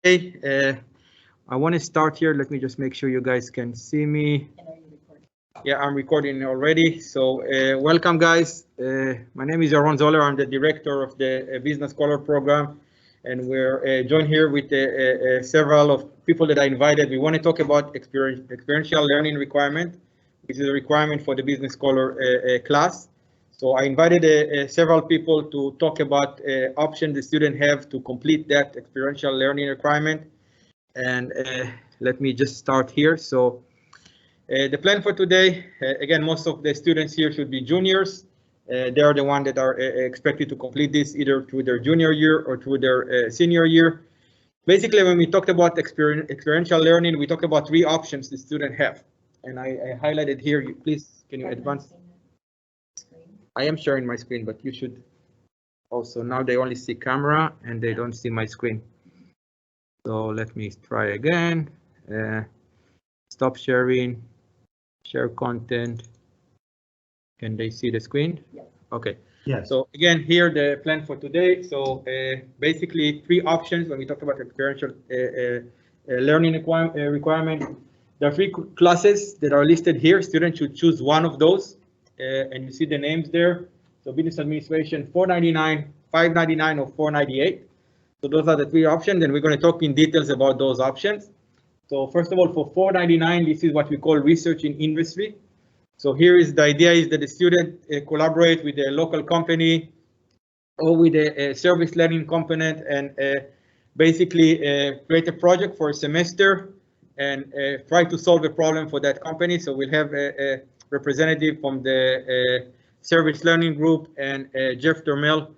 Hey, I want to start here. Let me just make sure you guys can see me. Yeah, I'm recording already. So welcome, guys. My name is Yaron Zoller. I'm the director of the Business Scholar Program, and we're joined here with several of people that I invited. We want to talk about experiential learning requirement, which is a requirement for the Business Scholar class. So I invited several people to talk about options the student have to complete that experiential learning requirement. And let me just start here. So the plan for today, again, most of the students here should be juniors. They are the ones that are expected to complete this either through their junior year or through their senior year. Basically, when we talked about experiential learning, we talked about three options the student have. And I highlighted here. Please, can you advance? I am sharing my screen, but you should also. Now they only see camera and they don't see my screen. So let me try again. Stop sharing, share content. Can they see the screen? Yeah. Okay. Yeah. So again, here the plan for today. So basically three options when we talk about experiential learning requirement. There are three classes that are listed here. Students should choose one of those. And you see the names there. So business administration, $499, $599, or $498. So those are the three options, and we're going to talk in details about those options. So first of all, for $499, this is what we call research in industry. So here is the idea is that the student collaborate with a local company or with a service learning component and basically create a project for a semester and try to solve a problem for that company. So we'll have a representative from the service learning group, and Jeff Dormel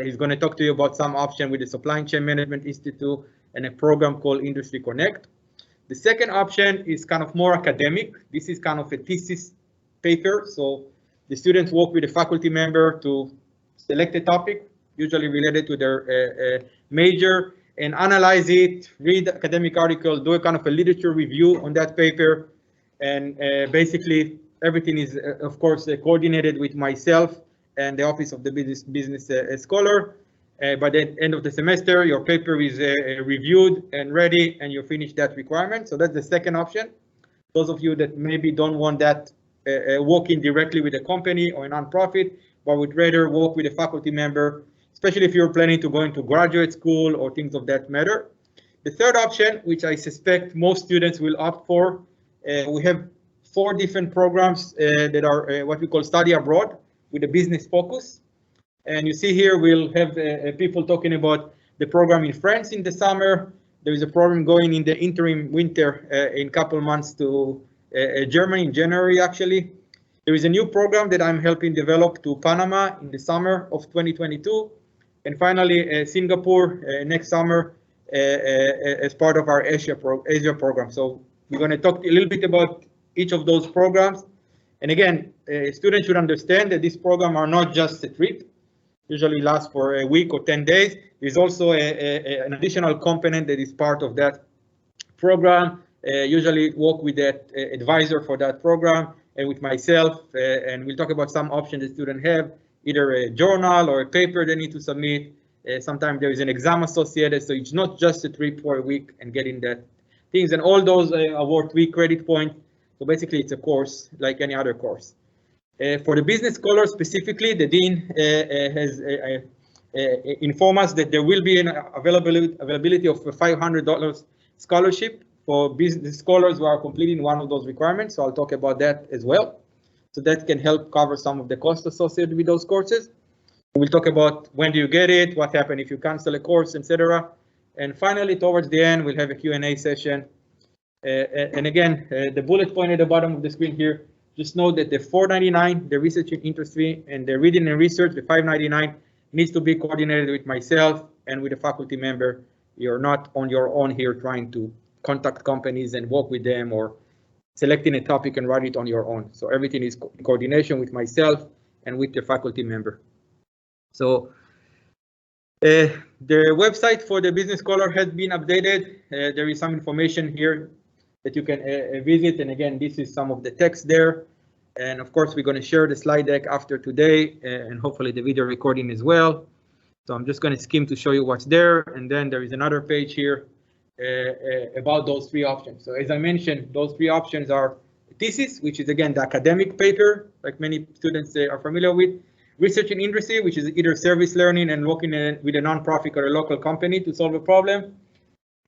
he's going to talk to you about some option with the Supply Chain Management Institute and a program called Industry Connect. The second option is kind of more academic. This is kind of a thesis paper. So the students work with a faculty member to select a topic, usually related to their major, and analyze it, read academic article, do a kind of a literature review on that paper. And basically everything is, of course, coordinated with myself and the Office of the Business Scholar. By the end of the semester, your paper is reviewed and ready, and you finish that requirement. So that's the second option. Those of you that maybe don't want that working directly with a company or a nonprofit, but would rather work with a faculty member, especially if you're planning to go into graduate school or things of that matter. The third option, which I suspect most students will opt for, we have 4 different programs that are what we call study abroad with a business focus. And you see here we'll have people talking about the program in France in the summer. There is a program going in the interim winter in a couple months to Germany in January, actually. There is a new program that I'm helping develop to Panama in the summer of 2022. And finally, Singapore next summer as part of our Asia program. So we're going to talk a little bit about each of those programs. And again, students should understand that these programs are not just a trip, usually last for a week or 10 days. There's also an additional component that is part of that program. Usually work with that advisor for that program and with myself, and we'll talk about some options the students have, either a journal or a paper they need to submit. Sometimes there is an exam associated, so it's not just a trip for a week and getting that things, and all those are worth 3 credit points. So basically it's a course like any other course. For the business scholar specifically, the dean has informed us that there will be an availability of a $500 scholarship for business scholars who are completing one of those requirements. So I'll talk about that as well. So that can help cover some of the costs associated with those courses. We'll talk about when do you get it, what happens if you cancel a course, etc. And finally, towards the end, we'll have a Q&A session. And again, the bullet point at the bottom of the screen here, just note that the $499, the research in industry, and the reading and research, the $599, needs to be coordinated with myself and with a faculty member. You're not on your own here trying to contact companies and work with them or selecting a topic and write it on your own. So everything is in coordination with myself and with the faculty member. So the website for the Business Scholar has been updated. There is some information here that you can visit. And again, this is some of the text there. And of course, we're going to share the slide deck after today and hopefully the video recording as well. So I'm just going to skim to show you what's there. And then there is another page here about those three options. So as I mentioned, those three options are thesis, which is again the academic paper, like many students are familiar with. Research in industry, which is either service learning and working with a nonprofit or a local company to solve a problem,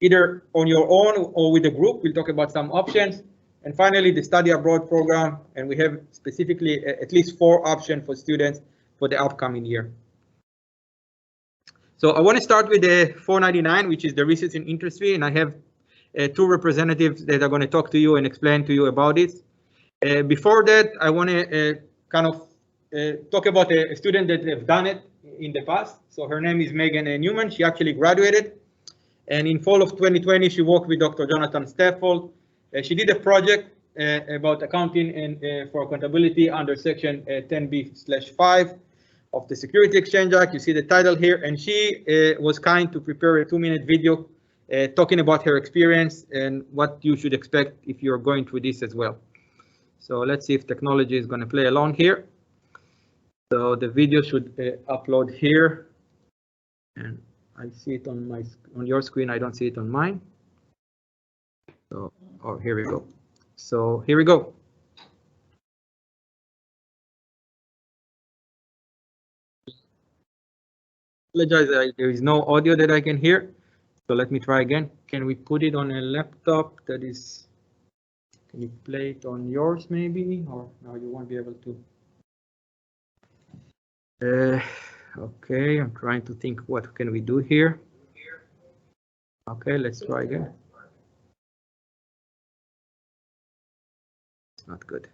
either on your own or with a group. We'll talk about some options. And finally, the study abroad program, and we have specifically at least 4 options for students for the upcoming year. So I want to start with the 499, which is the research in industry, and I have 2 representatives that are going to talk to you and explain to you about it. Before that, I want to kind of talk about a student that have done it in the past. So her name is Megan Newman. She actually graduated, and in fall of 2020, she worked with Dr. Jonathan Staffold. She did a project about accounting and for accountability under section 10b/5 of the Security Exchange Act. You see the title here, and she was kind to prepare a 2-minute video talking about her experience and what you should expect if you're going through this as well. So let's see if technology is going to play along here. So the video should upload here, and I see it on your screen. I don't see it on mine. So, oh, here we go. So here we go. Apologize, there is no audio that I can hear. So let me try again. Can we put it on a laptop that is, can you play it on yours maybe, or no, you won't be able to. Okay, I'm trying to think what can we do here. Okay, let's try again. It's not good.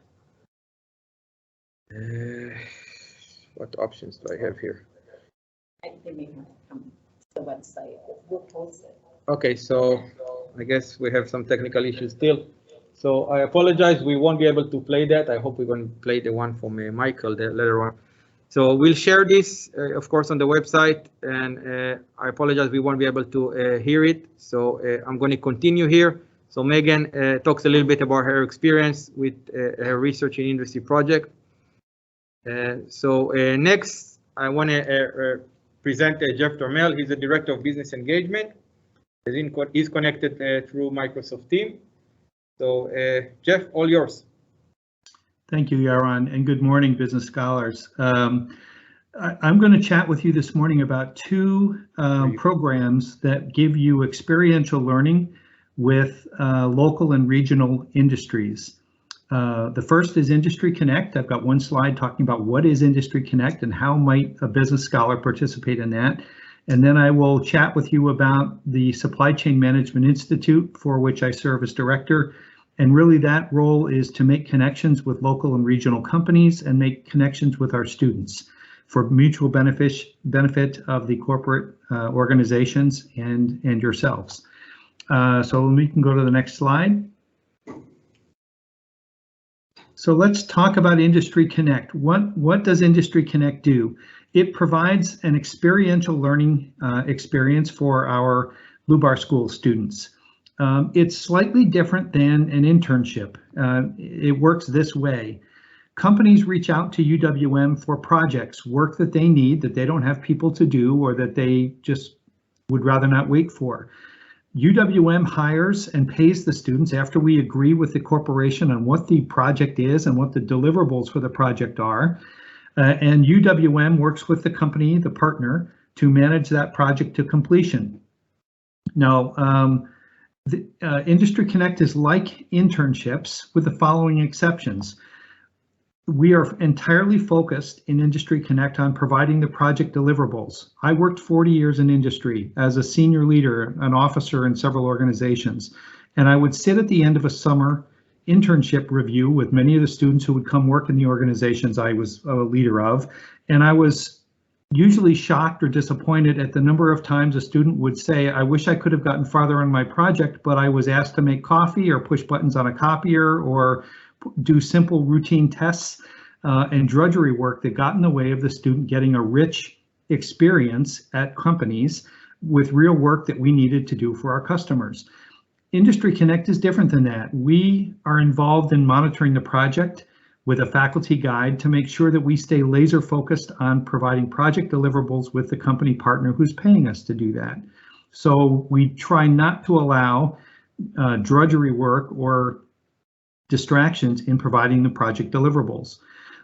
What options do I have here? They may have to come to the website. We'll post it. Okay, so I guess we have some technical issues still. So I apologize, we won't be able to play that. I hope we're going to play the one from Michael later on. So we'll share this, of course, on the website, and I apologize, we won't be able to hear it. So I'm going to continue here. So Megan talks a little bit about her experience with her research in industry project. So next, I want to present Jeff Tormel. He's the Director of Business Engagement. He's connected through Microsoft Teams. So Jeff, all yours. Thank you, Yaron, and good morning, business scholars. I'm going to chat with you this morning about 2 programs that give you experiential learning with local and regional industries. The first is Industry Connect. I've got one slide talking about what is Industry Connect and how might a business scholar participate in that. And then I will chat with you about the Supply Chain Management Institute, for which I serve as director. And really that role is to make connections with local and regional companies and make connections with our students for mutual benefit of the corporate organizations and yourselves. So we can go to the next slide. So let's talk about Industry Connect. What does Industry Connect do? It provides an experiential learning experience for our Blue Bar School students. It's slightly different than an internship. It works this way. Companies reach out to UWM for projects, work that they need, that they don't have people to do, or that they just would rather not wait for. UWM hires and pays the students after we agree with the corporation on what the project is and what the deliverables for the project are. And UWM works with the company, the partner, to manage that project to completion. Now, Industry Connect is like internships with the following exceptions. We are entirely focused in Industry Connect on providing the project deliverables. I worked 40 years in industry as a senior leader, an officer in several organizations, and I would sit at the end of a summer internship review with many of the students who would come work in the organizations I was a leader of, and I was usually shocked or disappointed at the number of times a student would say, I wish I could have gotten farther on my project, but I was asked to make coffee or push buttons on a copier or do simple routine tests and drudgery work that got in the way of the student getting a rich experience at companies with real work that we needed to do for our customers. Industry Connect is different than that. We are involved in monitoring the project with a faculty guide to make sure that we stay laser focused on providing project deliverables with the company partner who's paying us to do that. So we try not to allow drudgery work or distractions in providing the project deliverables.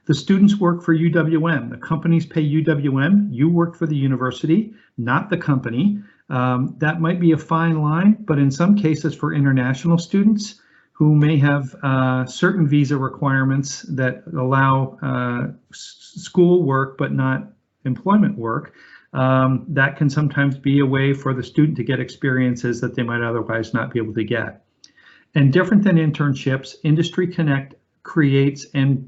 The students work for UWM. The companies pay UWM. You work for the university, not the company. That might be a fine line, but in some cases for international students who may have certain visa requirements that allow school work but not employment work, that can sometimes be a way for the student to get experiences that they might otherwise not be able to get. And different than internships, Industry Connect creates and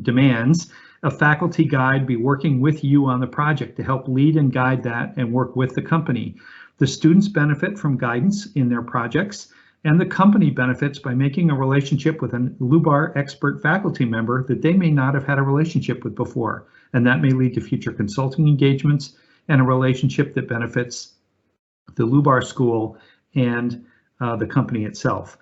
demands a faculty guide be working with you on the project to help lead and guide that and work with the company. The students benefit from guidance in their projects, and the company benefits by making a relationship with an LUBAR expert faculty member that they may not have had a relationship with before. And that may lead to future consulting engagements and a relationship that benefits the LUBAR school and the company itself.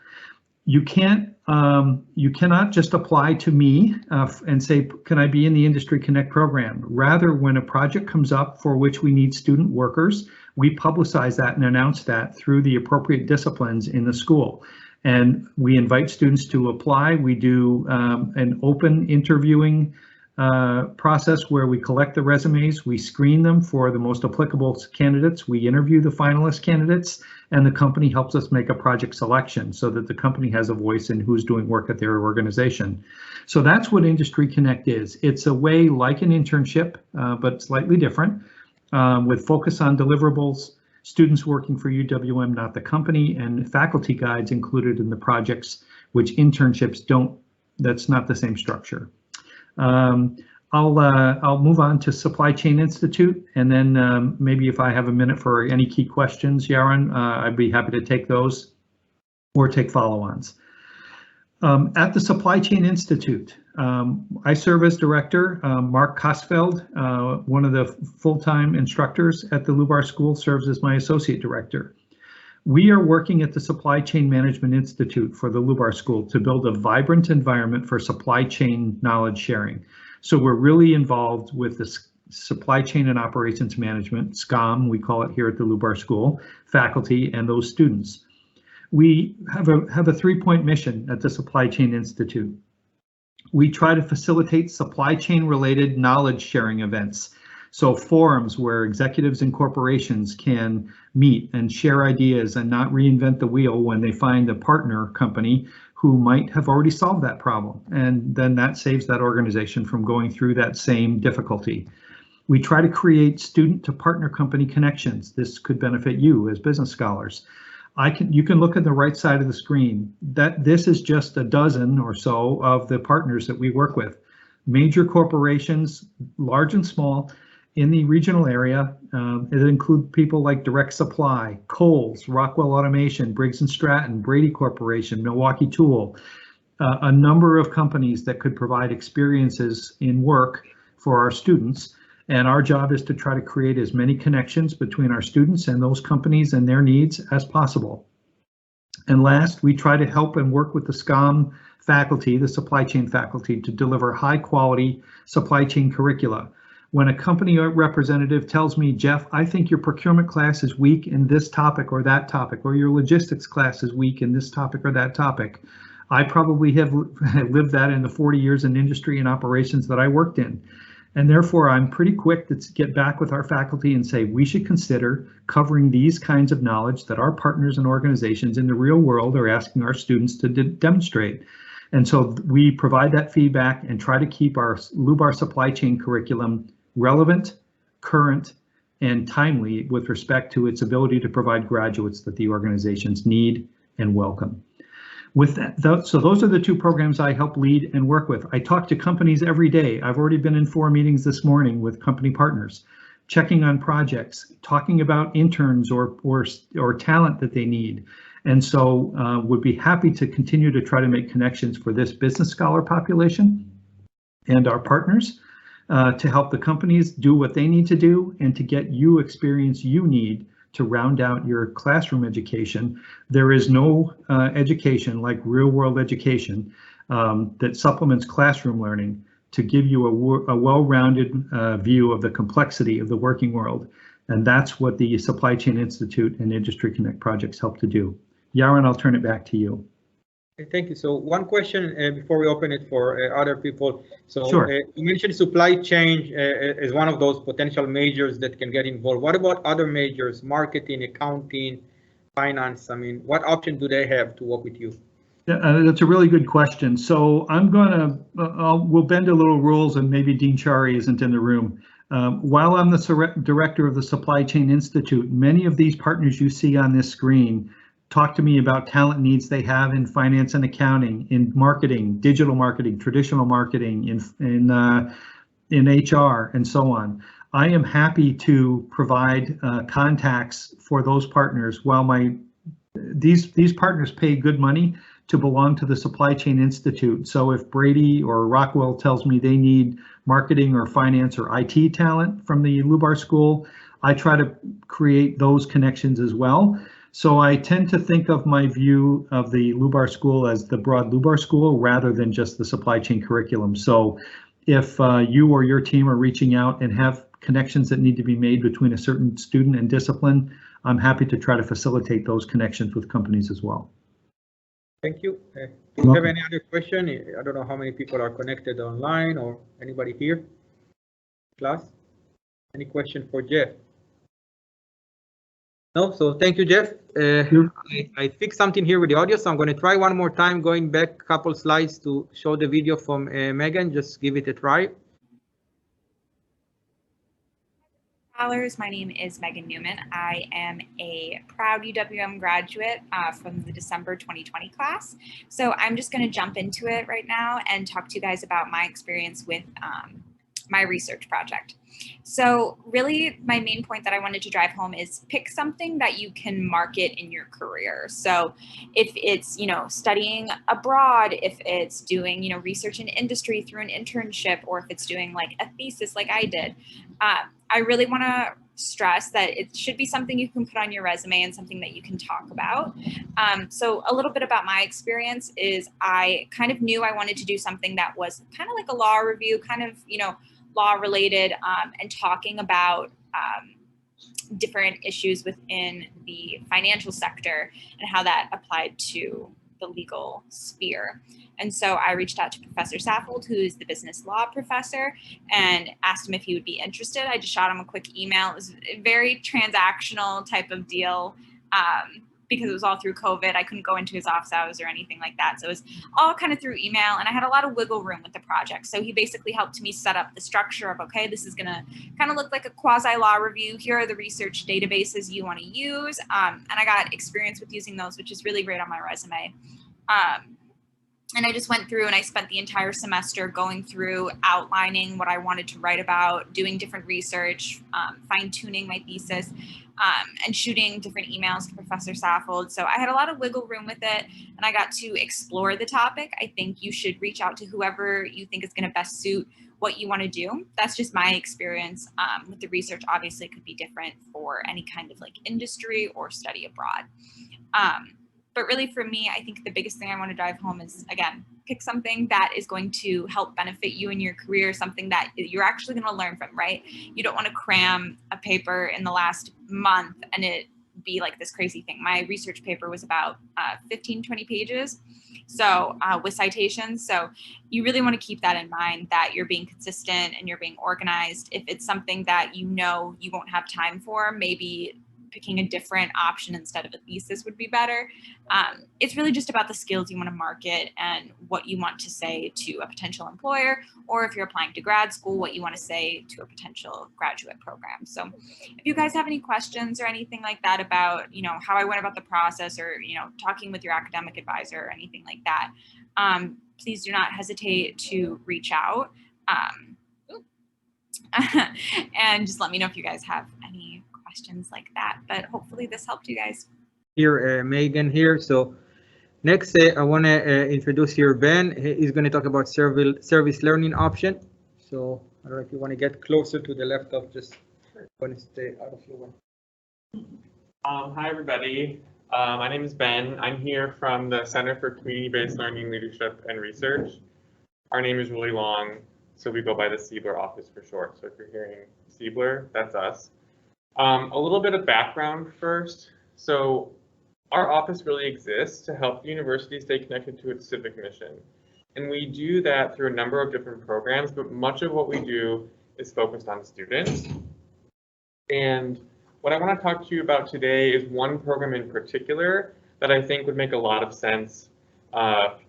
You cannot just apply to me and say, can I be in the Industry Connect program? Rather, when a project comes up for which we need student workers, we publicize that and announce that through the appropriate disciplines in the school. And we invite students to apply. We do an open interviewing process where we collect the resumes, we screen them for the most applicable candidates, we interview the finalist candidates, and the company helps us make a project selection so that the company has a voice in who's doing work at their organization. So that's what Industry Connect is. It's a way like an internship, but slightly different, with focus on deliverables, students working for UWM, not the company, and faculty guides included in the projects, which internships don't, that's not the same structure. I'll move on to Supply Chain Institute, and then maybe if I have a minute for any key questions, Yaron, I'd be happy to take those or take follow-ons. At the Supply Chain Institute, I serve as director. Mark Kosfeld, one of the full-time instructors at the LUBAR School, serves as my associate director. We are working at the Supply Chain Management Institute for the LUBAR School to build a vibrant environment for supply chain knowledge sharing. So we're really involved with the supply chain and operations management, SCOM, we call it here at the LUBAR School, faculty and those students. We have a three-point mission at the Supply Chain Institute. We try to facilitate supply chain related knowledge sharing events. So forums where executives and corporations can meet and share ideas and not reinvent the wheel when they find a partner company who might have already solved that problem. And then that saves that organization from going through that same difficulty. We try to create student to partner company connections. This could benefit you as business scholars. You can look at the right side of the screen. This is just a dozen or so of the partners that we work with. Major corporations, large and small, in the regional area. It includes people like Direct Supply, Kohl's, Rockwell Automation, Briggs & Stratton, Brady Corporation, Milwaukee Tool, a number of companies that could provide experiences in work for our students. And our job is to try to create as many connections between our students and those companies and their needs as possible. And last, we try to help and work with the SCOM faculty, the supply chain faculty, to deliver high quality supply chain curricula. When a company representative tells me, Jeff, I think your procurement class is weak in this topic or that topic, or your logistics class is weak in this topic or that topic, I probably have lived that in the 40 years in industry and operations that I worked in. And therefore, I'm pretty quick to get back with our faculty and say, we should consider covering these kinds of knowledge that our partners and organizations in the real world are asking our students to demonstrate. And so we provide that feedback and try to keep our LUBAR supply chain curriculum relevant, current, and timely with respect to its ability to provide graduates that the organizations need and welcome. With that, so those are the two programs I help lead and work with. I talk to companies every day. I've already been in 4 meetings this morning with company partners, checking on projects, talking about interns or talent that they need. And so would be happy to continue to try to make connections for this business scholar population and our partners to help the companies do what they need to do and to get you experience you need to round out your classroom education. There is no education like real world education that supplements classroom learning to give you a well-rounded view of the complexity of the working world. And that's what the Supply Chain Institute and Industry Connect projects help to do. Yaron, I'll turn it back to you. Thank you. So one question before we open it for other people. So Sure. You mentioned supply chain is one of those potential majors that can get involved. What about other majors, marketing, accounting, finance? I mean, what option do they have to work with you? That's a really good question. So I'm gonna, we'll bend a little rules, and maybe Dean Chari isn't in the room. While I'm the director of the Supply Chain Institute, many of these partners you see on this screen talk to me about talent needs they have in finance and accounting, in marketing, digital marketing, traditional marketing, in HR, and so on. I am happy to provide contacts for those partners. While these partners pay good money to belong to the Supply Chain Institute. So if Brady or Rockwell tells me they need marketing or finance or IT talent from the Lubar School, I try to create those connections as well. So I tend to think of my view of the Lubar School as the broad Lubar School rather than just the supply chain curriculum. So if you or your team are reaching out and have connections that need to be made between a certain student and discipline, I'm happy to try to facilitate those connections with companies as well. Thank you. Do you have any other question? I don't know how many people are connected online or anybody here. Class? Any question for Jeff? No, so thank you, Jeff. I fixed something here with the audio, so I'm going to try one more time, going back a couple slides to show the video from Megan. Just give it a try. My name is Megan Newman. I am a proud UWM graduate from the December 2020 class. So I'm just going to jump into it right now and talk to you guys about my experience with my research project. So really my main point that I wanted to drive home is pick something that you can market in your career. So if it's, studying abroad, if it's doing, research in industry through an internship, or if it's doing like a thesis like I did, I really want to stress that it should be something you can put on your resume and something that you can talk about. So a little bit about my experience is I kind of knew I wanted to do something that was kind of like a law review, kind of, law related, and talking about different issues within the financial sector and how that applied to the legal sphere. And so I reached out to Professor Saffold, who is the business law professor, and asked him if he would be interested. I just shot him a quick email. It was a very transactional type of deal because it was all through COVID. I couldn't go into his office hours or anything like that. So it was all kind of through email, and I had a lot of wiggle room with the project. So he basically helped me set up the structure of, okay, this is going to kind of look like a quasi-law review. Here are the research databases you want to use. And I got experience with using those, which is really great on my resume. And I just went through and I spent the entire semester going through, outlining what I wanted to write about, doing different research, fine-tuning my thesis, and shooting different emails to Professor Saffold. So I had a lot of wiggle room with it, and I got to explore the topic. I think you should reach out to whoever you think is going to best suit what you want to do. That's just my experience with the research. Obviously, it could be different for any kind of like industry or study abroad. But really for me, I think the biggest thing I want to drive home is, again, pick something that is going to help benefit you in your career, something that you're actually going to learn from, right? You don't want to cram a paper in the last month and it be like this crazy thing. My research paper was about 15, 20 pages. So with citations. So you really want to keep that in mind, that you're being consistent and you're being organized. If it's something that you won't have time for, maybe picking a different option instead of a thesis would be better. It's really just about the skills you want to market and what you want to say to a potential employer, or if you're applying to grad school, what you want to say to a potential graduate program. So if you guys have any questions or anything like that about, how I went about the process, or, talking with your academic advisor or anything like that, please do not hesitate to reach out. And just let me know if you guys have any questions like that, but hopefully this helped you guys. Here, Megan here. So next, I want to introduce here Ben. He's going to talk about service learning option. So I don't know if you want to get closer to the left of, just going to stay out of your way. Hi, everybody. My name is Ben. I'm here from the Center for Community-Based Learning, Leadership, and Research. Our name is really long, so we go by the Siebler office for short. So if you're hearing Siebler, that's us. A little bit of background first. So our office really exists to help the university stay connected to its civic mission. And we do that through a number of different programs, but much of what we do is focused on students. And what I want to talk to you about today is one program in particular that I think would make a lot of sense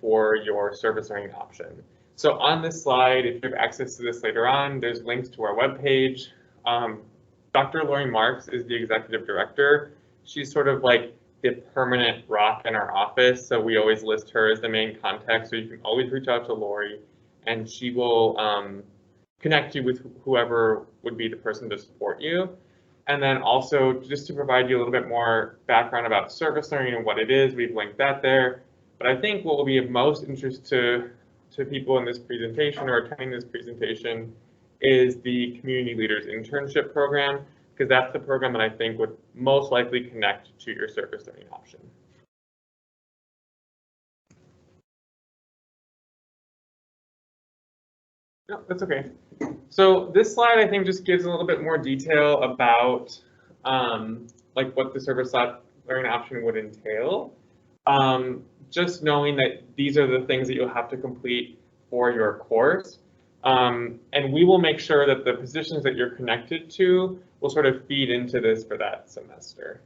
for your service learning option. So on this slide, if you have access to this later on, there's links to our webpage. Dr. Lori Marks is the executive director. She's sort of like the permanent rock in our office, so we always list her as the main contact, so you can always reach out to Lori, and she will connect you with whoever would be the person to support you. And then also, just to provide you a little bit more background about service learning and what it is, we've linked that there. But I think what will be of most interest to people in this presentation or attending this presentation is the Community Leaders Internship Program, because that's the program that I think would most likely connect to your service learning option. No, that's okay. So this slide, I think, just gives a little bit more detail about like what the service learning option would entail. Just knowing that these are the things that you'll have to complete for your course. And we will make sure that the positions that you're connected to will sort of feed into this for that semester.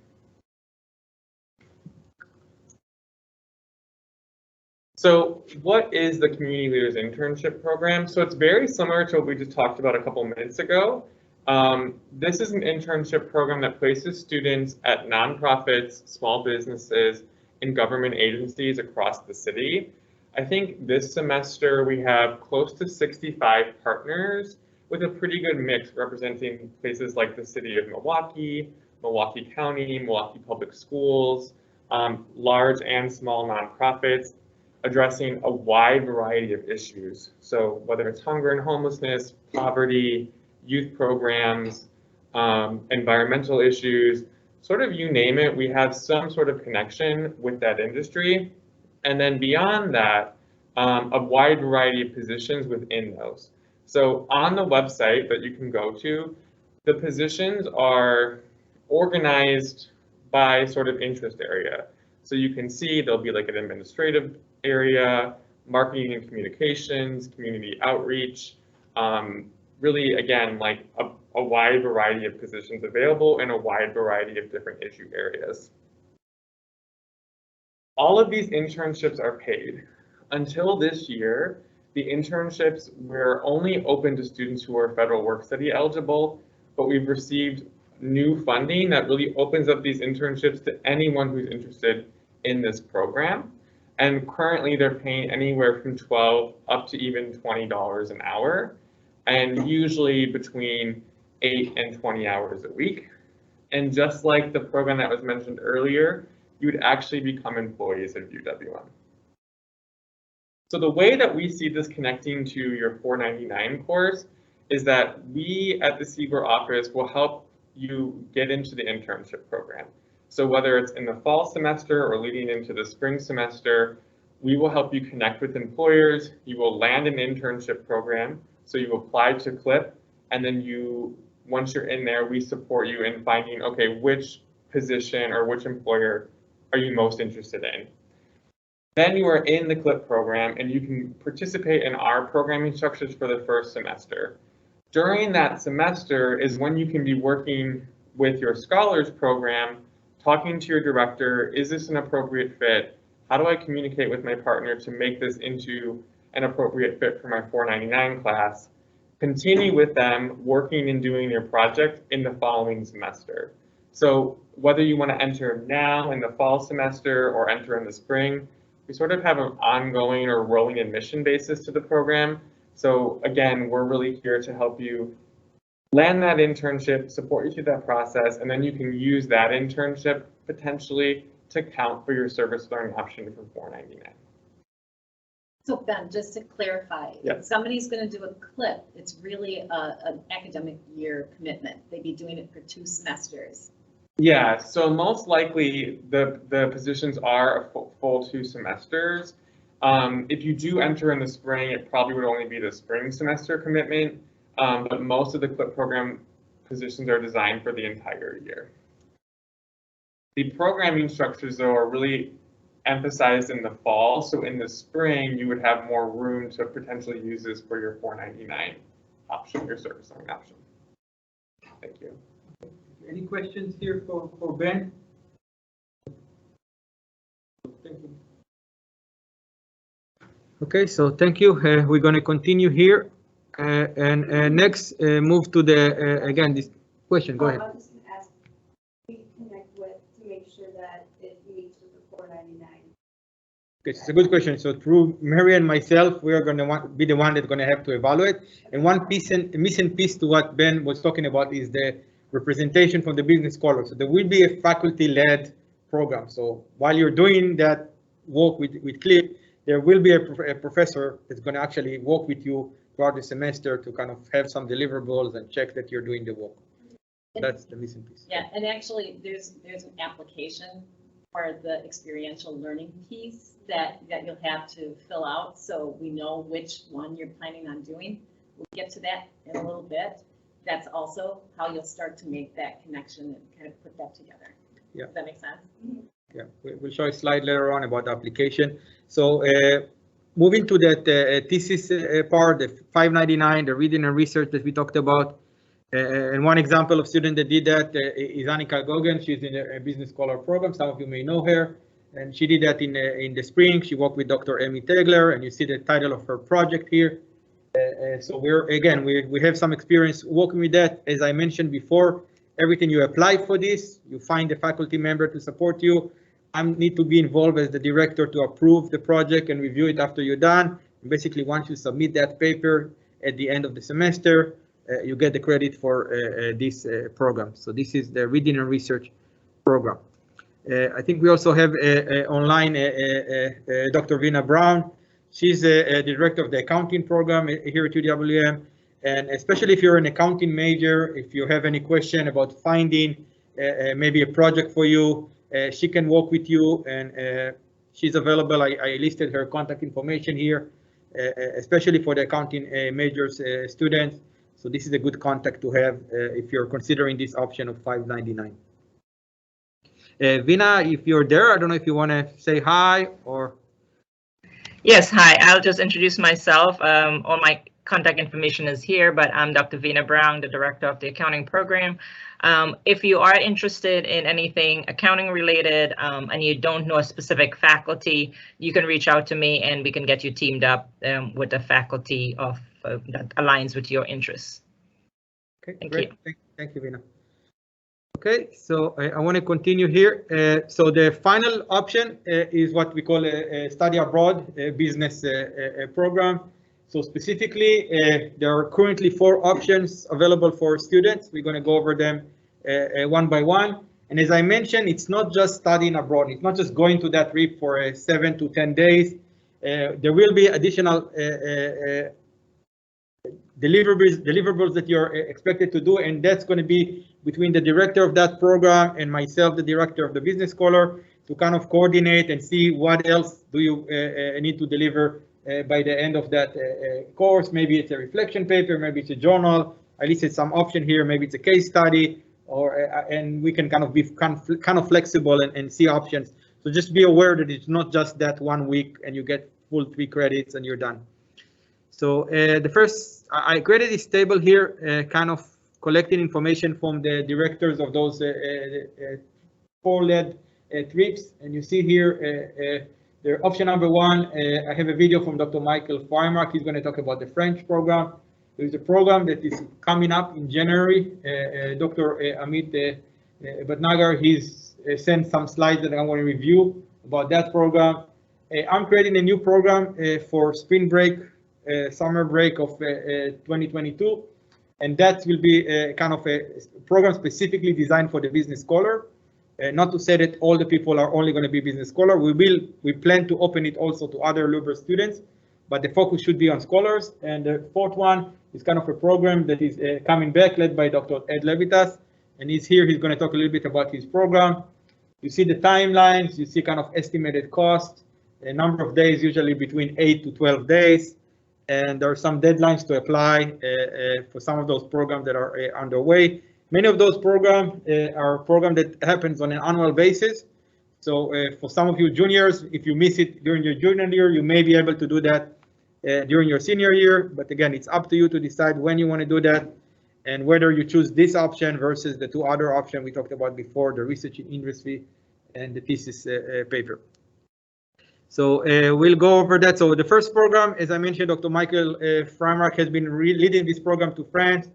So what is the Community Leaders Internship Program? So it's very similar to what we just talked about a couple minutes ago. This is an internship program that places students at nonprofits, small businesses, and government agencies across the city. I think this semester we have close to 65 partners with a pretty good mix representing places like the city of Milwaukee, Milwaukee County, Milwaukee Public Schools, large and small nonprofits, addressing a wide variety of issues. So whether it's hunger and homelessness, poverty, youth programs, environmental issues, sort of you name it, we have some sort of connection with that industry. And then beyond that, a wide variety of positions within those. So on the website that you can go to, the positions are organized by sort of interest area. So you can see there'll be like an administrative area, marketing and communications, community outreach, really, again, like a wide variety of positions available in a wide variety of different issue areas. All of these internships are paid. Until this year, the internships were only open to students who are federal work study eligible, but we've received new funding that really opens up these internships to anyone who's interested in this program. And currently they're paying anywhere from $12 up to even $20 an hour, and usually between 8 and 20 hours a week. And just like the program that was mentioned earlier, you would actually become employees of UWM. So the way that we see this connecting to your 499 course is that we at the CBER office will help you get into the internship program. So whether it's in the fall semester or leading into the spring semester, we will help you connect with employers. You will land an internship program. So you apply to CLIP, and then once you're in there, we support you in finding, okay, which position or which employer are you most interested in? Then you are in the CLIP program and you can participate in our programming structures for the first semester. During that semester is when you can be working with your scholars program, talking to your director, is this an appropriate fit? How do I communicate with my partner to make this into an appropriate fit for my 499 class? Continue with them working and doing your project in the following semester. So whether you want to enter now in the fall semester or enter in the spring, we sort of have an ongoing or rolling admission basis to the program. So again, we're really here to help you land that internship, support you through that process, and then you can use that internship potentially to count for your service learning option for 499. So Ben, just to clarify, if somebody's going to do a CLIP, it's really an academic year commitment. They'd be doing it for 2 semesters. Yeah, so most likely the positions are a full 2 semesters. If you do enter in the spring, it probably would only be the spring semester commitment, but most of the CLIP program positions are designed for the entire year. The programming structures, though, are really emphasized in the fall. So in the spring, you would have more room to potentially use this for your $4.99 option, your servicing option. Thank you. Any questions here for Ben? Thank you. Okay, so thank you. We're going to continue here. And next, move to the, again, this question. Go ahead. I was going to ask, we connect with to make sure that it meets with the $4.99. Okay, it's a good question. So through Mary and myself, we are going to be the one that's going to have to evaluate. And one missing piece to what Ben was talking about is the representation from the business scholars. So there will be a faculty-led program. So while you're doing that work with Clip, there will be a professor that's going to actually work with you throughout the semester to kind of have some deliverables and check that you're doing the work. That's the missing piece. Yeah, and actually there's an application for the experiential learning piece that you'll have to fill out, so we know which one you're planning on doing. We'll get to that in a little bit. That's also how you'll start to make that connection and kind of put that together. Yeah. Does that make sense? Yeah, we'll show a slide later on about the application. So moving to that thesis part, the $5.99, the reading and research that we talked about. And one example of student that did that is Annika Gogan. She's in a business scholar program. Some of you may know her. And she did that in the spring. She worked with Dr. Amy Tegler, and you see the title of her project here. So we have some experience working with that. As I mentioned before, everything you apply for this, you find a faculty member to support you. I need to be involved as the director to approve the project and review it after you're done. And basically, once you submit that paper at the end of the semester, you get the credit for this program. So this is the reading and research program. I think we also have online Dr. Vina Brown. She's the director of the accounting program here at UWM. And especially if you're an accounting major, if you have any question about finding maybe a project for you, she can work with you, and she's available. I listed her contact information here, especially for the accounting majors students. So this is a good contact to have if you're considering this option of $5.99. Vina, if you're there, I don't know if you want to say hi or. Yes, hi. I'll just introduce myself. All my contact information is here, but I'm Dr. Vina Brown, the director of the accounting program. If you are interested in anything accounting related and you don't know a specific faculty, you can reach out to me and we can get you teamed up with a faculty of that aligns with your interests. Okay, Thank great. you. Thank you, Vina. Okay, so I want to continue here. So the final option is what we call a study abroad business program. So specifically, there are currently 4 options available for students. We're going to go over them one by one. And as I mentioned, it's not just studying abroad. It's not just going to that trip for 7 to 10 days. There will be additional deliverables that you're expected to do, and that's going to be between the director of that program and myself, the director of the business scholar, to kind of coordinate and see what else do you need to deliver by the end of that course. Maybe it's a reflection paper, maybe it's a journal. I listed some option here. Maybe it's a case study, or and we can kind of be kind of flexible and see options. So just be aware that it's not just that 1 week and you get full 3 credits and you're done. So the first, I created this table here, kind of collecting information from the directors of those 4 led trips, and you see here their option number 1. I have a video from Dr. Michael Freimark. He's going to talk about the French program. There's a program that is coming up in January. Dr. Amit Bhatnagar, he's sent some slides that I want to review about that program. I'm creating a new program for spring break, summer break of 2022. And that will be kind of a program specifically designed for the business scholar. Not to say that all the people are only going to be business scholar. We plan to open it also to other Luber students, but the focus should be on scholars. And the 4th one is kind of a program that is coming back, led by Dr. Ed Levitas, and he's here. He's going to talk a little bit about his program. You see the timelines. You see kind of estimated cost, a number of days, usually between 8 to 12 days. And there are some deadlines to apply for some of those programs that are underway. Many of those programs are programs that happens on an annual basis. So for some of you juniors, if you miss it during your junior year, you may be able to do that during your senior year. But again, it's up to you to decide when you want to do that and whether you choose this option versus the two other options we talked about before, the research in industry and the thesis paper. So we'll go over that. So the first program, as I mentioned, Dr. Michael Freimark has been leading this program to France.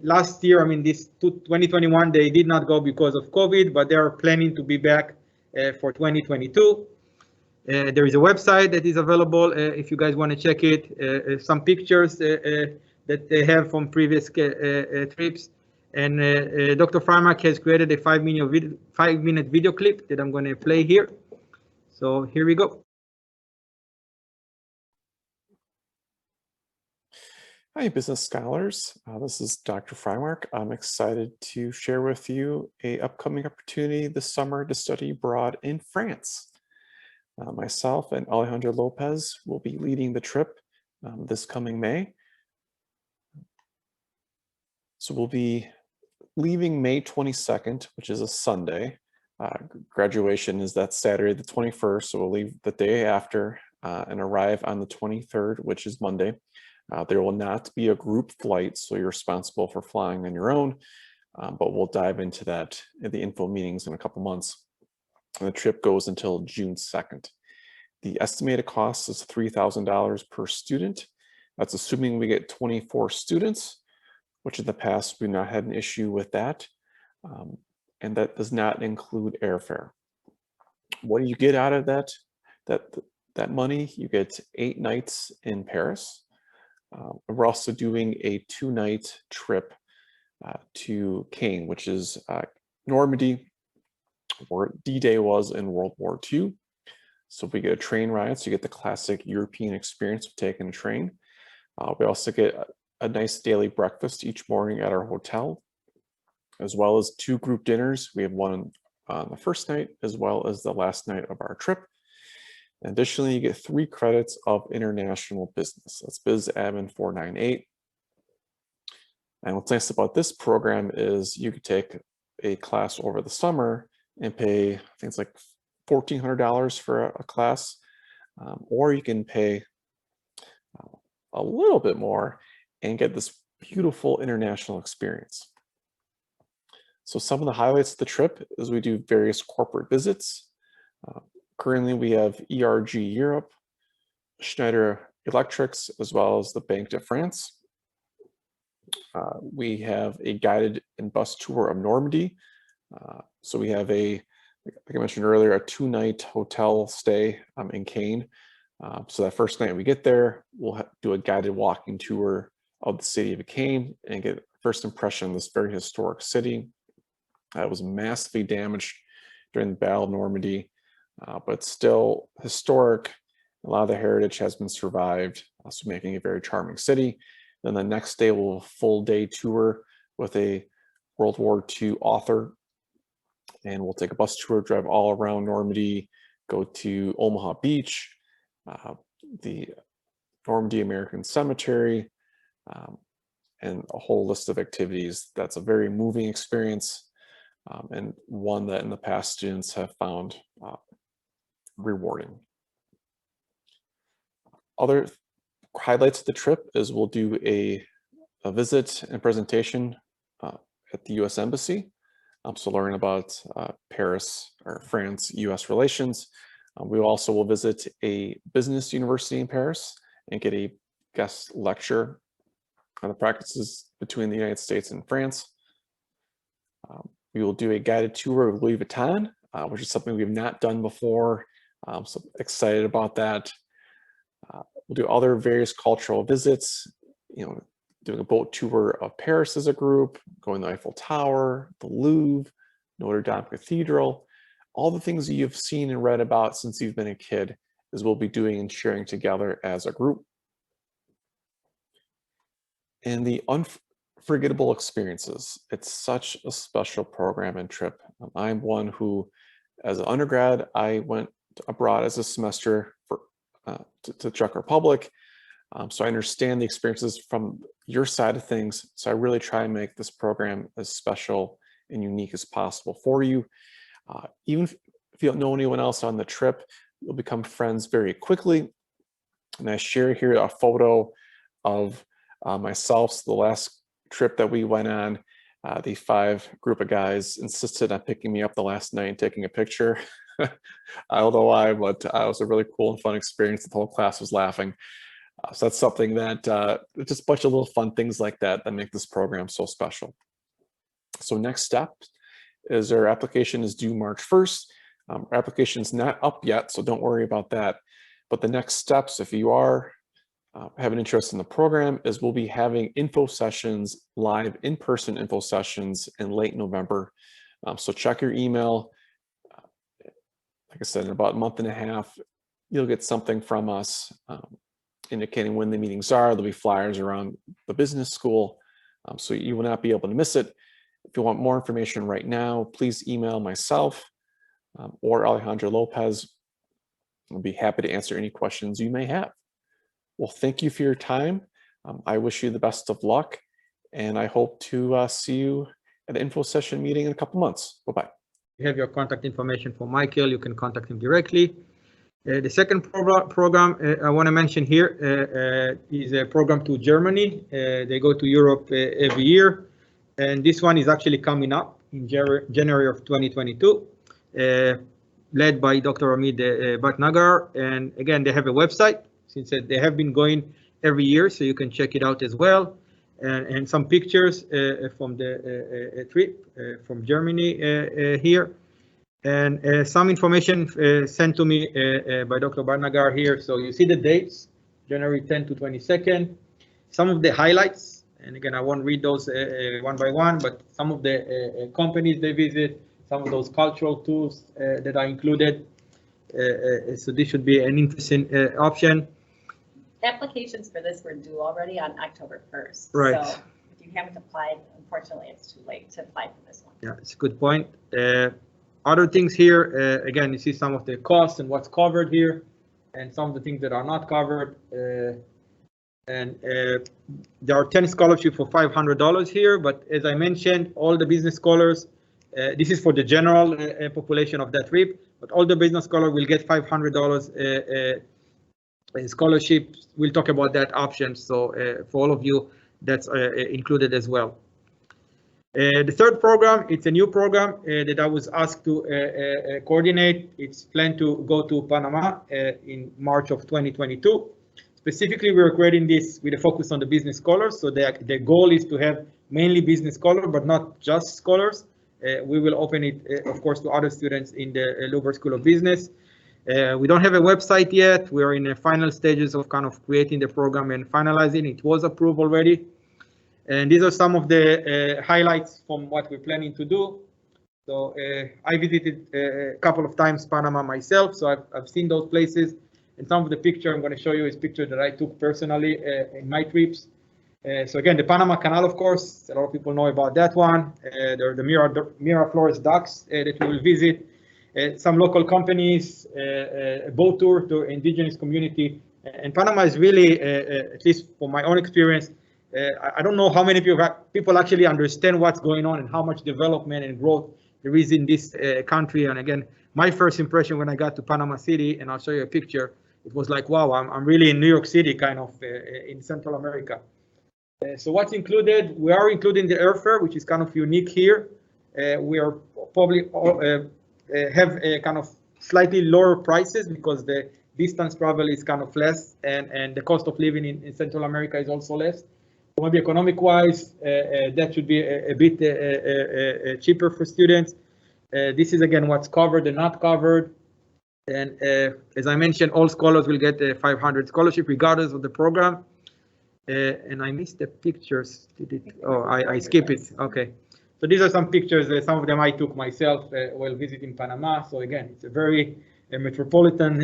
Last year, I mean, this 2021, they did not go because of COVID, but they are planning to be back for 2022. There is a website that is available if you guys want to check it. Some pictures that they have from previous trips. And Dr. Freimark has created a 5-minute video clip that I'm going to play here. So here we go. Hi, business scholars. This is Dr. Freimark. I'm excited to share with you an upcoming opportunity this summer to study abroad in France. Myself and Alejandro Lopez will be leading the trip this coming May. So we'll be leaving May 22nd, which is a Sunday. Graduation is that Saturday, the 21st, so we'll leave the day after and arrive on the 23rd, which is Monday. There will not be a group flight, so you're responsible for flying on your own, but we'll dive into that in the info meetings in a couple months. And the trip goes until June 2nd. The estimated cost is $3,000 per student. That's assuming we get 24 students, which in the past we've not had an issue with that. And that does not include airfare. What do you get out of that money? You get 8 nights in Paris. We're also doing a 2-night trip to Caen, which is Normandy, where D-Day was in World War II. So we get a train ride, so you get the classic European experience of taking a train. We also get a nice daily breakfast each morning at our hotel, as well as 2 group dinners. We have one on the first night, as well as the last night of our trip. Additionally, you get 3 credits of international business. That's Biz Admin 498. And what's nice about this program is you could take a class over the summer and pay, I think it's like $1,400 for a class, or you can pay a little bit more and get this beautiful international experience. So some of the highlights of the trip is we do various corporate visits. Currently, we have ERG Europe, Schneider Electrics, as well as the Banque de France. We have a guided and bus tour of Normandy. So we have like I mentioned earlier, a 2-night hotel stay in Caen. So that first night we get there, we'll do a guided walking tour of the city of Caen and get first impression of this very historic city. It was massively damaged during the Battle of Normandy, but still historic. A lot of the heritage has been survived, so making it a very charming city. Then the next day we'll have a full day tour with a World War II author, and we'll take a bus tour, drive all around Normandy, go to Omaha Beach, the Normandy American Cemetery, and a whole list of activities. That's a very moving experience, and one that in the past students have found rewarding. Other highlights of the trip is we'll do a visit and presentation at the U.S. Embassy. So learn about Paris or France-U.S. relations. We also will visit a business university in Paris and get a guest lecture on the practices between the United States and France. We will do a guided tour of Louis Vuitton, which is something we've not done before. So excited about that. We'll do other various cultural visits, doing a boat tour of Paris as a group, going to the Eiffel Tower, the Louvre, Notre Dame Cathedral. All the things that you've seen and read about since you've been a kid is we'll be doing and sharing together as a group. And the unforgettable experiences. It's such a special program and trip. I'm one who, as an undergrad, I went abroad as a semester to Czech Republic. So I understand the experiences from your side of things. So I really try and make this program as special and unique as possible for you. Even if you don't know anyone else on the trip, you'll become friends very quickly. And I share here a photo of myself. So the last trip that we went on, the 5 group of guys insisted on picking me up the last night and taking a picture. I don't know why, but it was a really cool and fun experience. The whole class was laughing. So that's something that just a bunch of little fun things like that that make this program so special. So next step is our application is due March 1st. Our application is not up yet, so don't worry about that. But the next steps, if you are have an interest in the program, is we'll be having info sessions, live in-person info sessions in late November. So check your email. Like I said, in about a month and a half, you'll get something from us indicating when the meetings are. There'll be flyers around the business school, so you will not be able to miss it. If you want more information right now, please email myself or Alejandro Lopez. We'll be happy to answer any questions you may have. Well, thank you for your time. I wish you the best of luck, and I hope to see you at the info session meeting in a couple months. Bye-bye. You have your contact information for Michael. You can contact him directly. The second program I want to mention here is a program to Germany. They go to Europe every year, and this one is actually coming up in January of 2022, led by Dr. Hamid Batnagar. And again, they have a website, since they have been going every year, so you can check it out as well. And some pictures from the trip from Germany here. And some information sent to me by Dr. Barnagar here. So you see the dates, January 10 to 22nd. Some of the highlights, and again, I won't read those one by one, but some of the companies they visit, some of those cultural tools that are included. So this should be an interesting option. Applications for this were due already on October 1st. Right. So if you haven't applied, unfortunately, it's too late to apply for this one. Yeah, it's a good point. Other things here, again, you see some of the costs and what's covered here, and some of the things that are not covered. And there are 10 scholarships for $500 here, but as I mentioned, all the business scholars, this is for the general population of that trip, but all the business scholars will get $500 scholarships. We'll talk about that option. So for all of you, that's included as well. The third program, it's a new program that I was asked to coordinate. It's planned to go to Panama in March of 2022. Specifically, we're creating this with a focus on the business scholars. So the goal is to have mainly business scholars, but not just scholars. We will open it, of course, to other students in the Lubar School of Business. We don't have a website yet. We're in the final stages of kind of creating the program and finalizing. It was approved already. And these are some of the highlights from what we're planning to do. So I visited a couple of times Panama myself, so I've seen those places. And some of the picture I'm going to show you is pictures that I took personally in my trips. So again, the Panama Canal, of course, a lot of people know about that one. There are the Miraflores docks that we will visit. Some local companies, a boat tour to indigenous community. And Panama is really, at least from my own experience, I don't know how many people actually understand what's going on and how much development and growth there is in this country. And again, my first impression when I got to Panama City, and I'll show you a picture, it was like, wow, I'm really in New York City, kind of in Central America. So what's included? We are including the airfare, which is kind of unique here. We are probably have a kind of slightly lower prices because the distance travel is kind of less, and the cost of living in Central America is also less. So maybe economic-wise, that should be a bit cheaper for students. This is again what's covered and not covered. And as I mentioned, all scholars will get a 500 scholarship regardless of the program. And I missed the pictures. Did it? Oh, I skip it. Okay. So these are some pictures. Some of them I took myself while visiting Panama. So again, it's a very metropolitan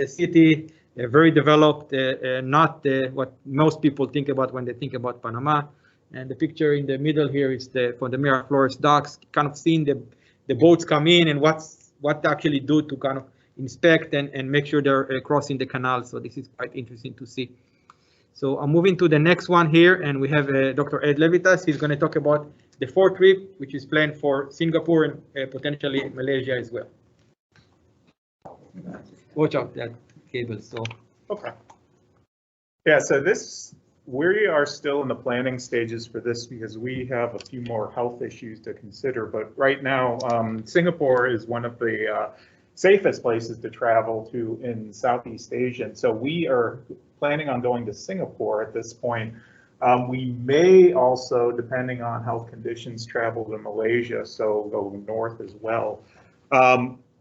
city, very developed, not what most people think about when they think about Panama. And the picture in the middle here is from the Miraflores docks, kind of seeing the boats come in and what they actually do to kind of inspect and make sure they're crossing the canal. So this is quite interesting to see. So I'm moving to the next one here, and we have Dr. Ed Levitas. He's going to talk about the fourth trip, which is planned for Singapore and potentially Malaysia as well. Watch out that cable. So okay. Yeah, so we are still in the planning stages for this because we have a few more health issues to consider. But right now, Singapore is one of the safest places to travel to in Southeast Asia. And so we are planning on going to Singapore at this point. We may also, depending on health conditions, travel to Malaysia, so go north as well.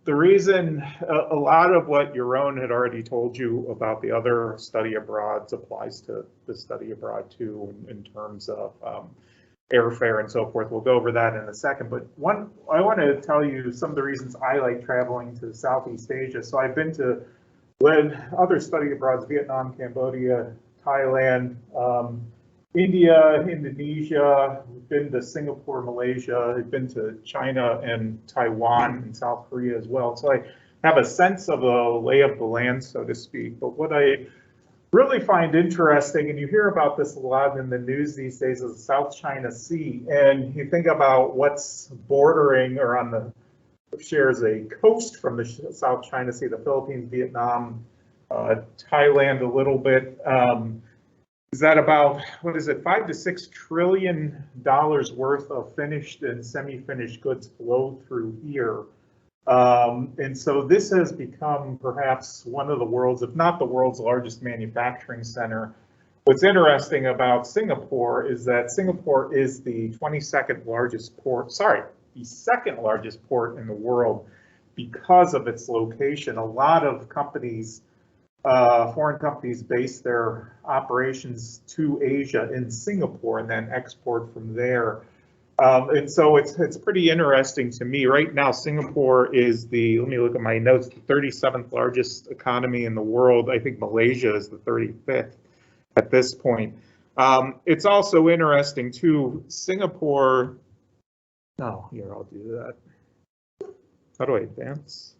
The reason, a lot of what Yaron had already told you about the other study abroads applies to the study abroad too, in terms of airfare and so forth. We'll go over that in a second. But I want to tell you some of the reasons I like traveling to Southeast Asia. So I've been to other study abroads: Vietnam, Cambodia, Thailand, India, Indonesia. We've been to Singapore, Malaysia. I've been to China and Taiwan and South Korea as well. So I have a sense of the lay of the land, so to speak. But what I really find interesting, and you hear about this a lot in the news these days, is the South China Sea. And you think about what's bordering or on the shares a coast from the South China Sea: the Philippines, Vietnam, Thailand a little bit. Is that about, what is it, $5 to $6 trillion worth of finished and semi-finished goods flow through here. And so this has become perhaps one of the world's, if not the world's largest manufacturing center. What's interesting about Singapore is that Singapore is the 22nd largest port, the second largest port in the world because of its location. A lot of companies, foreign companies, base their operations to Asia in Singapore and then export from there. And so it's pretty interesting to me. Right now, Singapore is let me look at my notes, the 37th largest economy in the world. I think Malaysia is the 35th at this point. It's also interesting too, Singapore, here, I'll do that. How do I advance?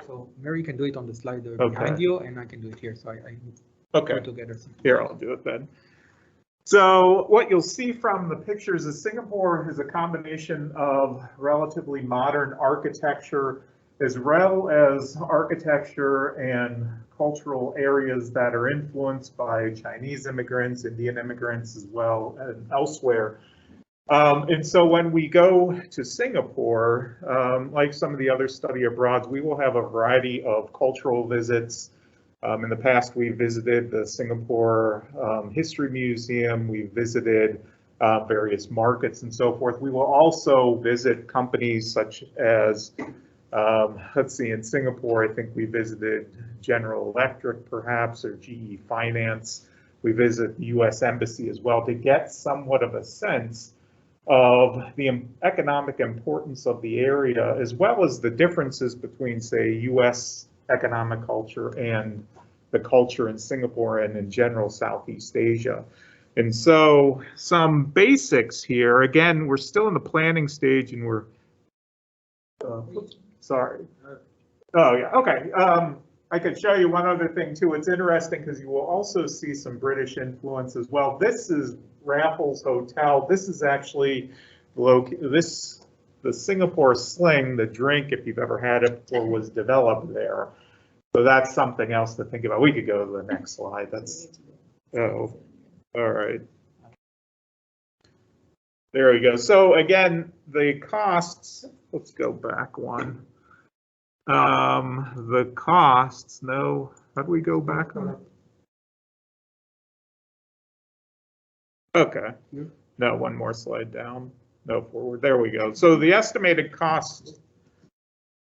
So Mary can do it on the slide there Okay. behind you, and I can do it here. So I Okay. put together some. Here, I'll do it then. So what you'll see from the pictures is Singapore is a combination of relatively modern architecture as well as architecture and cultural areas that are influenced by Chinese immigrants, Indian immigrants as well, and elsewhere. And so when we go to Singapore, like some of the other study abroads, we will have a variety of cultural visits. In the past, we visited the Singapore History Museum. We visited various markets and so forth. We will also visit companies such as, let's see, in Singapore, I think we visited General Electric perhaps, or GE Finance. We visit the US Embassy as well to get somewhat of a sense of the economic importance of the area, as well as the differences between, say, US economic culture and the culture in Singapore and in general Southeast Asia. And so some basics here. Again, we're still in the planning stage and we're, sorry. Oh yeah, okay. I could show you one other thing too. It's interesting because you will also see some British influence as well. This is Raffles Hotel. This is actually the Singapore Sling, the drink, if you've ever had it before, was developed there. So that's something else to think about. We could go to the next slide. That's, oh, all right. There we go. So again, the costs, let's go back one. The costs, no, how do we go back on it? Okay, no, one more slide down, no, forward, there we go. So the estimated cost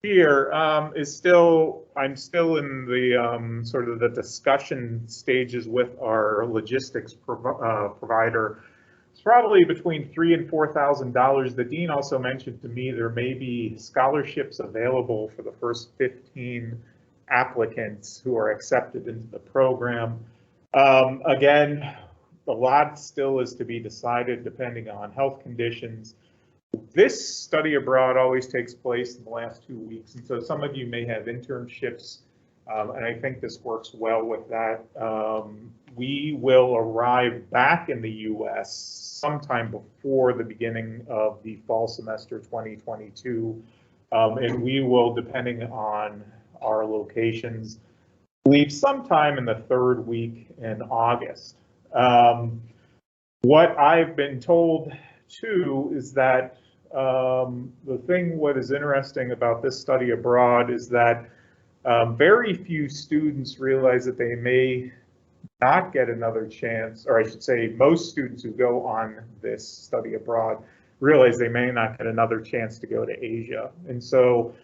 here is still, I'm still in the sort of the discussion stages with our logistics provider. It's probably between $3,000 and $4,000. The dean also mentioned to me there may be scholarships available for the first 15 applicants who are accepted into the program. Again, a lot still is to be decided depending on health conditions. This study abroad always takes place in the last 2 weeks, and so some of you may have internships And I think this works well with that. We will arrive back in the US sometime before the beginning of the fall semester 2022. And we will, depending on our locations, leave sometime in the third week in August. What I've been told too is that what is interesting about this study abroad is that very few students realize that they may not get another chance, or I should say most students who go on this study abroad realize they may not get another chance to go to Asia. And so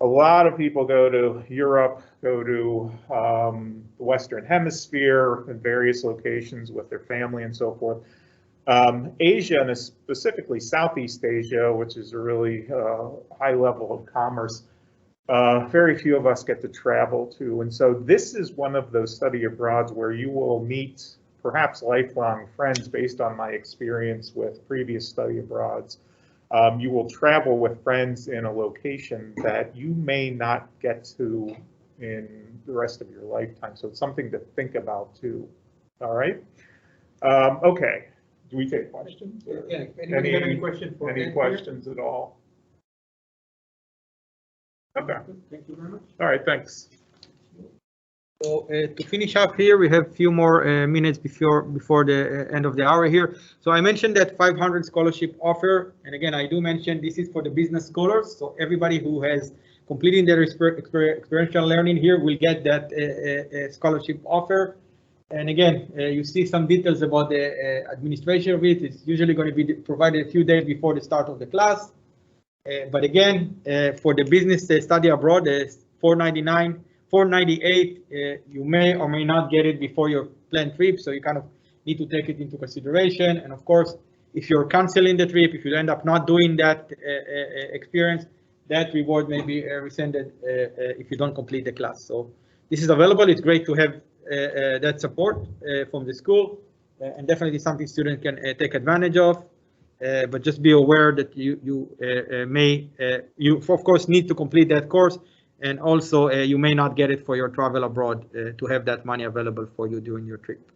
a lot of people go to Europe, go to the Western Hemisphere in various locations with their family and so forth. Asia, and specifically Southeast Asia, which is a really high level of commerce, very few of us get to travel to. And so this is one of those study abroads where you will meet perhaps lifelong friends based on my experience with previous study abroads. You will travel with friends in a location that you may not get to in the rest of your lifetime. So it's something to think about too. All right. Okay. Do we take questions? Yeah. Anybody have any questions for any questions at all? Okay. Thank you very much. All right. Thanks. So to finish up here, we have a few more minutes before the end of the hour here. So I mentioned that 500 scholarship offer, and again, I do mention this is for the business scholars. So everybody who has completed their experiential learning here will get that scholarship offer. And again, you see some details about the administration of it. It's usually going to be provided a few days before the start of the class. But again, for the business study abroad, $498, you may or may not get it before your planned trip, so you kind of need to take it into consideration. And of course, if you're canceling the trip, if you end up not doing that experience, that reward may be rescinded if you don't complete the class. So this is available. It's great to have that support from the school, and definitely something students can take advantage of. But just be aware that you of course need to complete that course, and also you may not get it for your travel abroad to have that money available for you during your trip.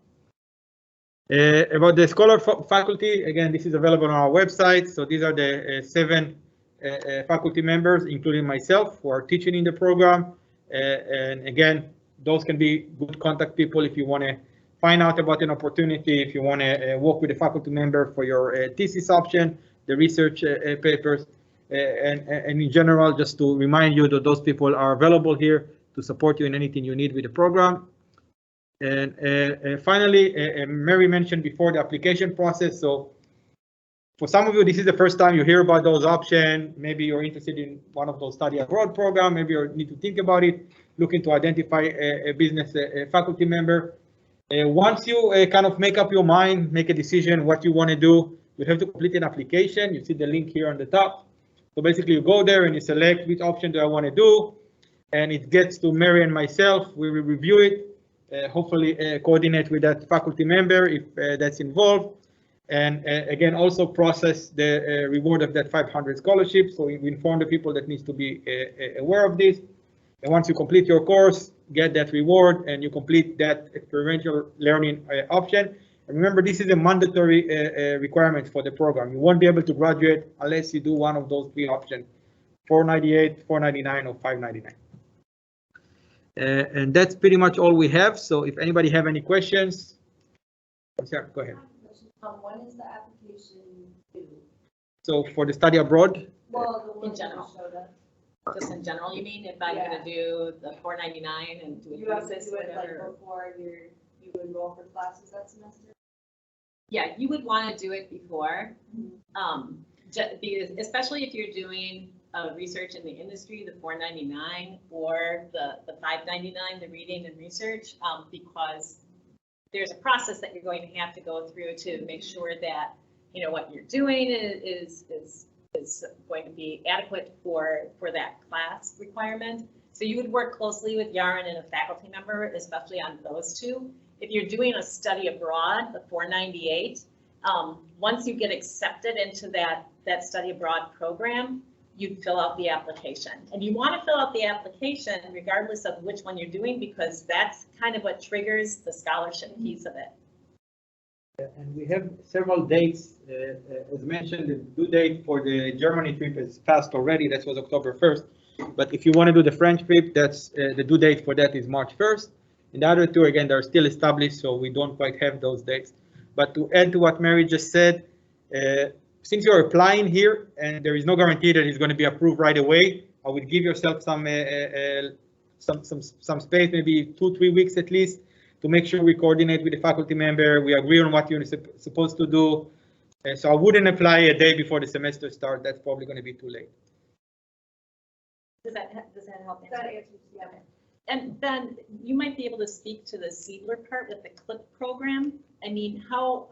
About the scholar faculty, again, this is available on our website. So these are the 7 faculty members, including myself, who are teaching in the program. And again, those can be good contact people if you want to find out about an opportunity, if you want to work with a faculty member for your thesis option, the research papers, and in general, just to remind you that those people are available here to support you in anything you need with the program. And finally, Mary mentioned before the application process. So for some of you, this is the first time you hear about those options. Maybe you're interested in one of those study abroad programs. Maybe you need to think about it, looking to identify a business faculty member. Once you kind of make up your mind, make a decision what you want to do, you have to complete an application. You see the link here on the top. So basically you go there and you select which option do I want to do, and it gets to Mary and myself. We will review it, hopefully coordinate with that faculty member if that's involved, and again also process the reward of that 500 scholarship. So we inform the people that needs to be aware of this. And once you complete your course, get that reward, and you complete that experiential learning option. And remember, this is a mandatory requirement for the program. You won't be able to graduate unless you do one of those 3 options, 498, 499, or 599. And that's pretty much all we have. So if anybody have any questions, Sarah, go ahead. When is the application due? So for the study abroad? Well, the one In general. showed up. Just in general, you mean, if I'm gonna do the 499 and do a You have to thesis, do it like whatever? before you enroll for classes that semester? Yeah, you would want to do it before, because especially if you're doing research in the industry, the 499 or the 599, the reading and research, because there's a process that you're going to have to go through to make sure that, you know, what you're doing is going to be adequate for that class requirement. So you would work closely with Yaron and a faculty member, especially on those 2. If you're doing a study abroad, the 498, once you get accepted into that study abroad program, you'd fill out the application. And you want to fill out the application regardless of which one you're doing, because that's kind of what triggers the scholarship piece of it. And we have several dates. As mentioned, the due date for the Germany trip is passed already. That was October 1st. But if you want to do the French trip, that's the due date for that is March 1st. And the other two, again, they're still established, so we don't quite have those dates. But to add to what Mary just said, since you're applying here and there is no guarantee that it's going to be approved right away, I would give yourself some space, maybe 2-3 weeks at least, to make sure we coordinate with the faculty member, we agree on what you're supposed to do. So I wouldn't apply a day before the semester starts. That's probably going to be too late. Does that help? That answers, yeah. And then you might be able to speak to the Siebler part with the CLIP program. I mean, how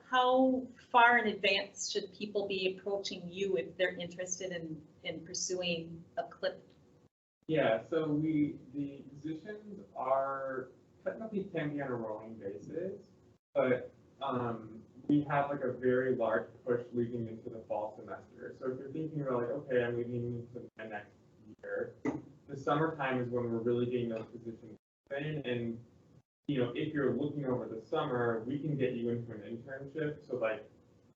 far in advance should people be approaching you if they're interested in pursuing a CLIP? Yeah, so the positions are technically can be on a rolling basis, but we have like a very large push leading into the fall semester. So if you're thinking about like, okay, I'm leading into my next year, the summertime is when we're really getting those positions in. And you know, if you're looking over the summer, we can get you into an internship. So like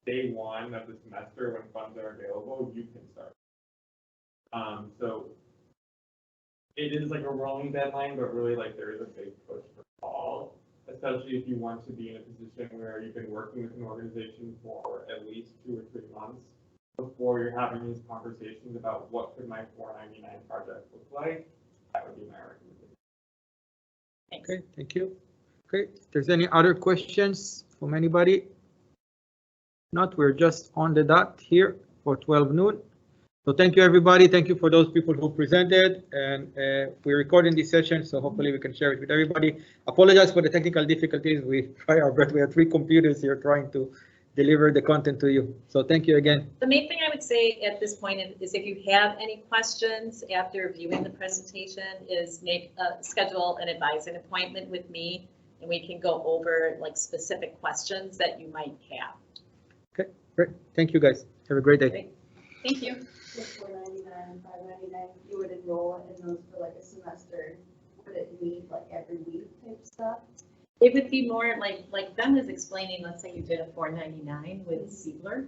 day one of the semester, when funds are available, you can start. So it is like a rolling deadline, but really like there is a big push for fall, especially if you want to be in a position where you've been working with an organization for at least 2 or 3 months before you're having these conversations about what could my 499 project look like. That would be my recommendation. Thanks. Okay, thank you. Okay, if there's any other questions from anybody? Not, we're just on the dot here for 12 noon. So thank you, everybody. Thank you for those people who presented, and we're recording this session, so hopefully we can share it with everybody. Apologize for the technical difficulties. We try our best. We have 3 computers here trying to deliver the content to you. So thank you again. The main thing I would say at this point is if you have any questions after viewing the presentation, is schedule an advising appointment with me, and we can go over like specific questions that you might have. Okay, great. Thank you, guys. Have a great day. Great. Thank you. $499, $599, you would enroll in those for like a semester. Would it meet like every week type stuff? It would be more like Ben was explaining, let's say you did a $499 with Siebler.